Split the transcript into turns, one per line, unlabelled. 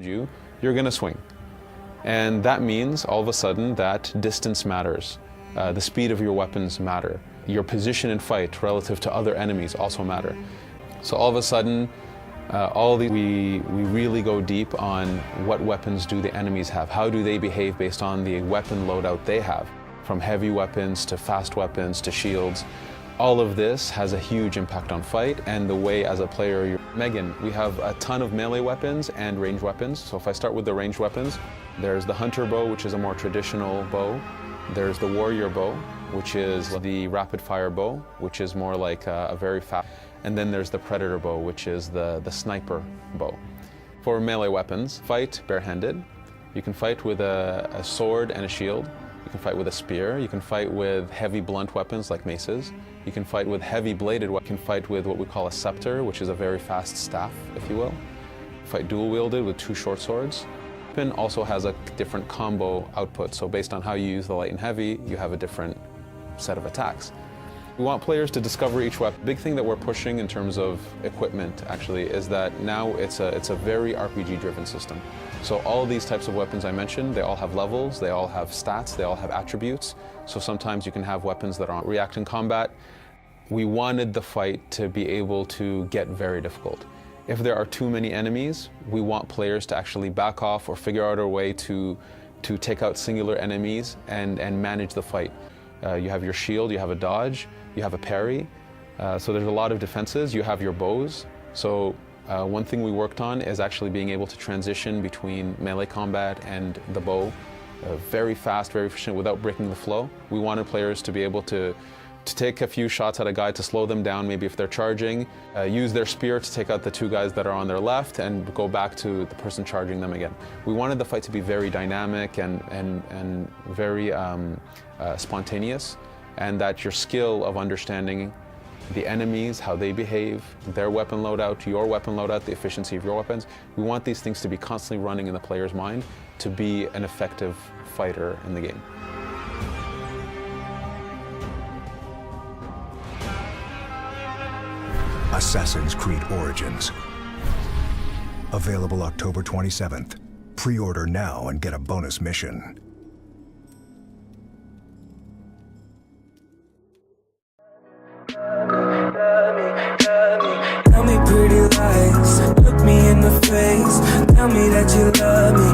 you, you're going to swing. And that means all of a sudden that distance matters. The speed of your weapons matter. Your position in fight relative to other enemies also matter. So all of a sudden, we really go deep on what weapons do the enemies have. How do they behave based on the weapon loadout they have? From heavy weapons to fast weapons to shields. All of this has a huge impact on fight and the way as a player Megan, we have a ton of melee weapons and ranged weapons. So if I start with the ranged weapons, there's the hunter bow, which is a more traditional bow. There's the warrior bow, which is the rapid fire bow, which is more like a very fast. And then there's the predator bow, which is the sniper bow. For melee weapons, fight barehanded. You can fight with a sword and a shield. You can fight with a spear. You can fight with heavy blunt weapons like maces. You can fight with heavy bladed weapons. You can fight with what we call a scepter, which is a very fast staff, if you will. Fight dual wielded with 2 short swords. Weapon also has a different combo output, so based on how you use the light and heavy, you have a different set of attacks. We want players to discover each weapon. Big thing that we're pushing in terms of equipment actually is that now it's a very RPG driven system. So all these types of weapons I mentioned, they all have levels, they all have stats, they all have attributes. So sometimes you can have weapons that aren't react in combat. We wanted the fight to be able to get very difficult. If there are too many enemies, we want players to actually back off or figure out a way to take out singular enemies and manage the fight. You have your shield, you have a dodge, you have a parry. So there's a lot of defenses. You have your bows. So one thing we worked on is actually being able to transition between melee combat and the bow very fast, very efficient without breaking the flow. We wanted players to be able to take a few shots at a guy to slow them down, maybe if they're charging, use their spear to take out the 2 guys that are on their left and go back to the person charging them again. We wanted the fight to be very dynamic and very spontaneous, and that your skill of understanding the enemies, how they behave, their weapon loadout, your weapon loadout, the efficiency of your weapons, we want these things to be constantly running in the player's mind to be an effective fighter in the game.
Assassin's Creed Origins. Available October 27th. Pre-order now and get a bonus mission.
Tell me pretty lies, look me in the face. Tell me that you love me.